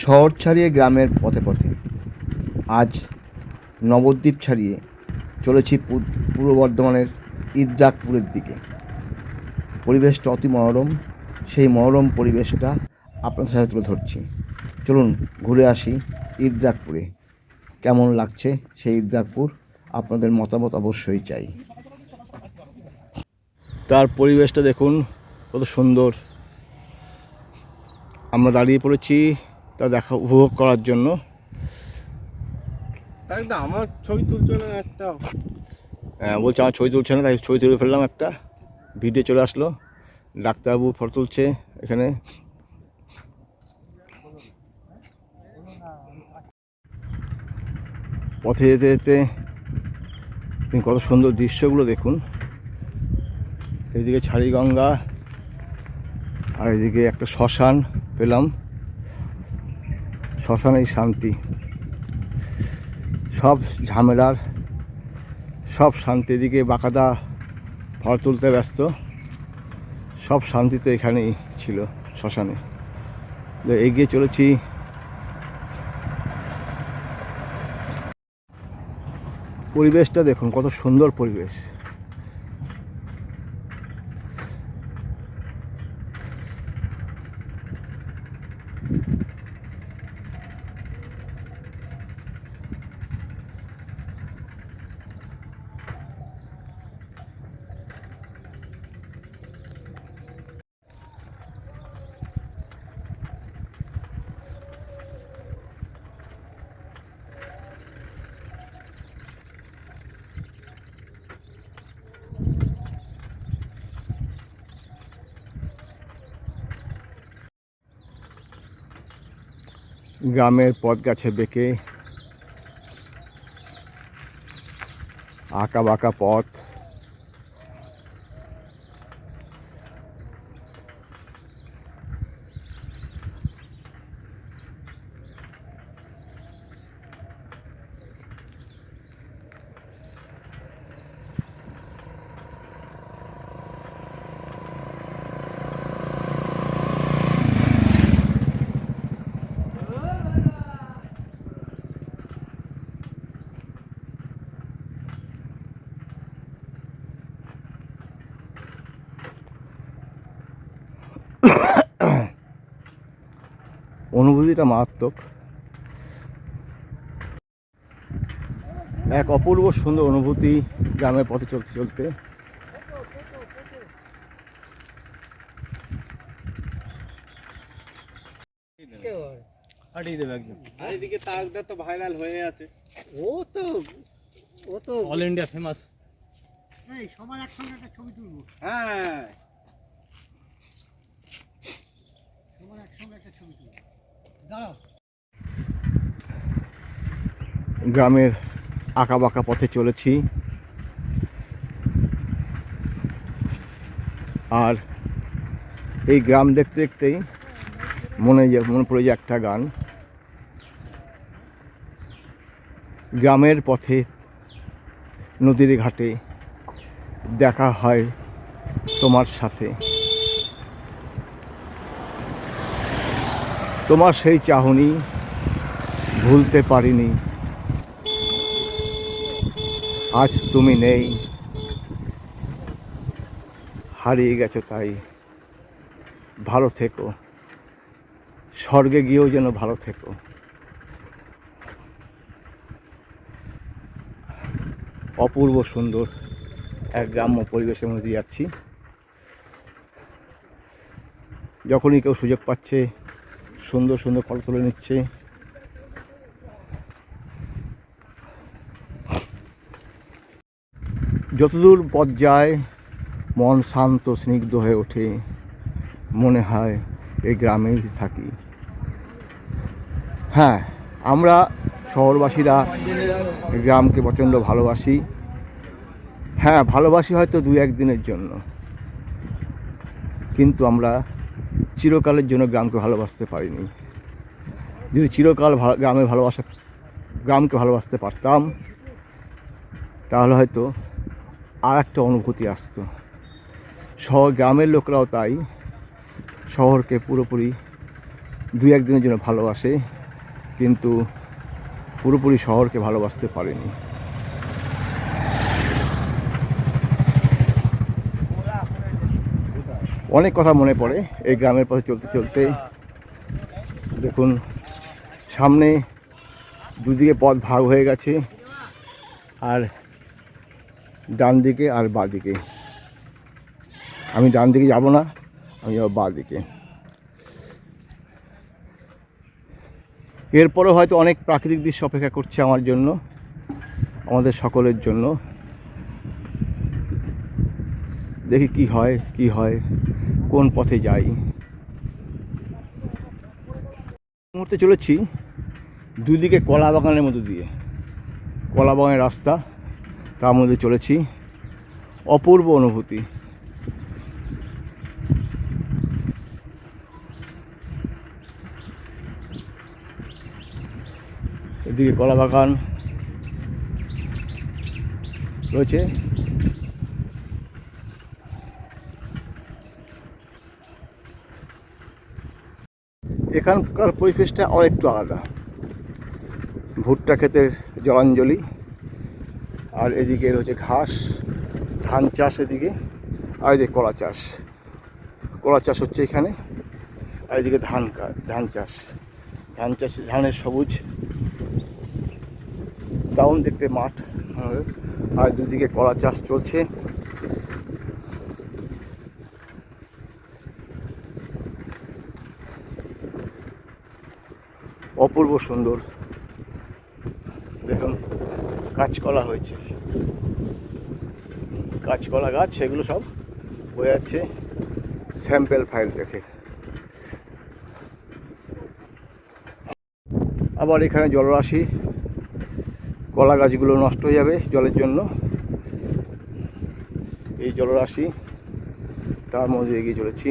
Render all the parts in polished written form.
শহর ছাড়িয়ে গ্রামের পথে পথে আজ নবদ্বীপ ছাড়িয়ে চলেছি পূর্ব বর্ধমানের ইদ্রাকপুরের দিকে। পরিবেশটা অতি মনোরম, সেই মনোরম পরিবেশটা আপনাদের সাথে তুলে ধরছি। চলুন ঘুরে আসি ইদ্রাকপুরে। কেমন লাগছে সেই ইদ্রাকপুর, আপনাদের মতামত অবশ্যই চাই। তার পরিবেশটা দেখুন কত সুন্দর। আমরা দাঁড়িয়ে পড়েছি তা উপভোগ করার জন্য। আমার ছবি তুলছো না একটা? হ্যাঁ বলছে আমার ছবি তুলছে না, তাই ছবি তুলে ফেললাম একটা। ভিডিও চলে আসলো, ডাক্তারবাবু ফটো তুলছে এখানে। পথে যেতে যেতে কত সুন্দর দৃশ্যগুলো দেখুন। এইদিকে ছাড়িগঙ্গা আর এদিকে একটা শ্মশান পেলাম। শ্মশানেই শান্তি, সব ঝামেলার সব শান্তি। এদিকে বাঁকাদা ফটো তুলতে ব্যস্ত, সব শান্তি তো এখানেই ছিল শ্মশানে। এগিয়ে চলেছি। পরিবেশটা দেখুন কত সুন্দর পরিবেশ। গ্রামের পথ গাছে বেঁকে আঁকা বাঁকা পথ। অনুভূতিটা মারাত্মক, এক অপূর্ব সুন্দর অনুভূতি গ্রামের পথে চলতে চলতে। এইদিকে তাকদা তো ভাইরাল হয়ে আছে। ও তো অল ইন্ডিয়া ফেমাস। এই সবার একসঙ্গে একটা ছবি তুলবো। হ্যাঁ, সবার একসঙ্গে একটা ছবি তুলবো। দাঁড়াও। গ্রামের আঁকা বাঁকা পথে চলেছি, আর এই গ্রাম দেখতে দেখতেই মনে পড়ে যায় একটা গান। গ্রামের পথে নদীর ঘাটে দেখা হয় তোমার সাথে, তোমার সেই চাহনি ভুলতে পারিনি। আজ তুমি নেই, হারিয়ে গেছো তাই ভালো থেকো, স্বর্গে গিয়েও যেন ভালো থেকো। অপূর্ব সুন্দর এক গ্রাম্য পরিবেশের মধ্যে যাচ্ছি। যখনই কেউ সুযোগ পাচ্ছে সুন্দর সুন্দর ফটো তুলে নিচ্ছে। যতদূর পথ যায় মন শান্ত স্নিগ্ধ হয়ে ওঠে, মনে হয় এই গ্রামেই থাকি। হ্যাঁ, আমরা শহরবাসীরা গ্রামকে প্রচণ্ড ভালোবাসি। হ্যাঁ, ভালোবাসি হয়তো দু একদিনের জন্য, কিন্তু আমরা চিরকালের জন্য গ্রামকে ভালোবাসতে পারিনি। যদি চিরকাল গ্রামকে ভালোবাসতে পারতাম, তাহলে হয়তো আর একটা অনুভূতি আসতো। গ্রামের লোকরাও তাই শহরকে পুরোপুরি দুই একদিনের জন্য ভালোবাসে, কিন্তু পুরোপুরি শহরকে ভালোবাসতে পারেনি। অনেক কথা মনে পড়ে এই গ্রামের পথে চলতে চলতে। দেখুন সামনে দুদিকে পথ ভাগ হয়ে গেছে, আর ডান দিকে আর বাঁ দিকে। আমি ডান দিকে যাব না, আমি যাব বাঁ দিকে। এরপরেও হয়তো অনেক প্রাকৃতিক দৃশ্য অপেক্ষা করছে আমার জন্য, আমাদের সকলের জন্য। দেখি কি হয়, কোন পথে যাই। মুহূর্তে চলেছি দুদিকে কলা বাগানের মধ্যে দিয়ে, কলা বাগানের রাস্তা, তার মধ্যে চলেছি। অপূর্ব অনুভূতি। এদিকে কলা বাগান রয়েছে। এখানকার পরিবেশটা আর একটু আলাদা। ভুট্টা ক্ষেতের জলাঞ্জলি, আর এদিকে রয়েছে ঘাস, ধান চাষ এদিকে, আর এদিকে কলা চাষ হচ্ছে এখানে। আর এদিকে ধান চাষ, ধানের সবুজ দারুণ দেখতে মাঠ, আর দুদিকে কলা চাষ চলছে। অপূর্ব সুন্দর। দেখুন কাঁচকলা হয়েছে, কাঁচকলা গাছ, সেগুলো সব হয়ে যাচ্ছে স্যাম্পেল ফাইল রেখে। আবার এখানে জলরাশি, কলা গাছগুলো নষ্ট হয়ে যাবে জলের জন্য। এই জলরাশি, তার মধ্যে এগিয়ে চলেছি।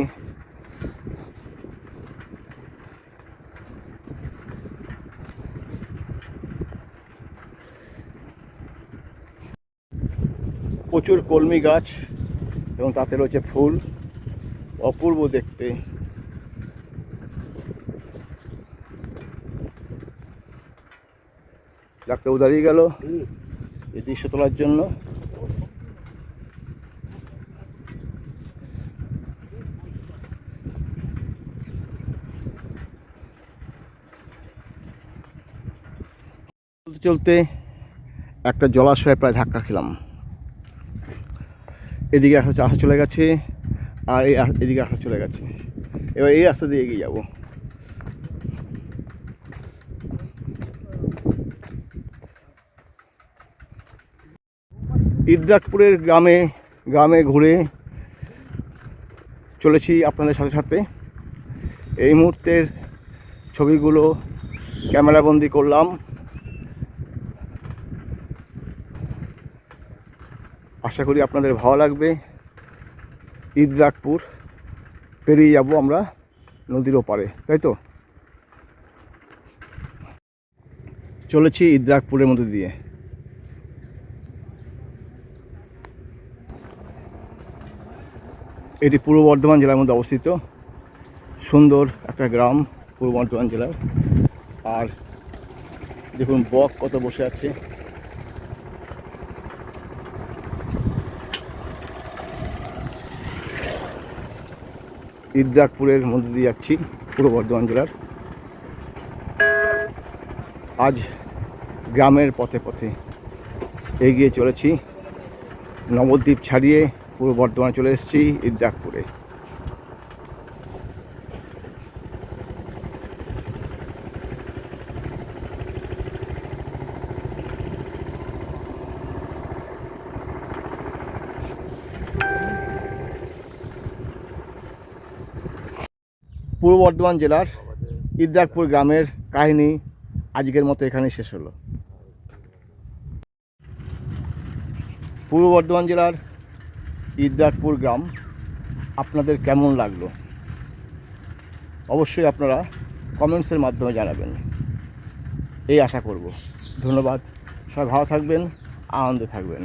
প্রচুর কলমি গাছ এবং তাতে রয়েছে ফুল, অপূর্ব দেখতে। ডাক্তারবাবু দাঁড়িয়ে গেল এই দৃশ্য তোলার জন্য। চলতে চলতে একটা জলাশয়ে প্রায় ধাক্কা খেলাম। এদিকে রাস্তা চলে গেছে, আর এদিকে রাস্তা চলে গেছে। এবার এই রাস্তা দিয়ে এগিয়ে যাব। ইদ্রাকপুরের গ্রামে ঘুরে চলেছি আপনাদের সাথে সাথে। এই মুহূর্তের ছবিগুলো ক্যামেরাবন্দি করলাম। আশা করি আপনাদের ভালো লাগবে। ইদ্রাকপুর পেরিয়ে যাব আমরা নদীর ওপারে, তাই তো। চলেছি ইদ্রাকপুরের মধ্যে দিয়ে। এটি পূর্ব বর্ধমান জেলার মধ্যে অবস্থিত, সুন্দর একটা গ্রাম পূর্ব বর্ধমান জেলার। আর দেখুন বক কত বসে আছে। ইদ্রাকপুরের মধ্যে দিয়ে যাচ্ছি পূর্ব বর্ধমান জেলার। আজ গ্রামের পথে পথে এগিয়ে চলেছি। নবদ্বীপ ছাড়িয়ে পূর্ব বর্ধমানে চলে এসেছি ইদ্রাকপুরে। পূর্ব বর্ধমান জেলার ইদ্রাকপুর গ্রামের কাহিনী আজকের মতো এখানে শেষ হলো। পূর্ব বর্ধমান জেলার ইদ্রাকপুর গ্রাম আপনাদের কেমন লাগলো অবশ্যই আপনারা কমেন্টসের মাধ্যমে জানাবেন, এই আশা করব। ধন্যবাদ। সবাই ভালো থাকবেন, আনন্দে থাকবেন।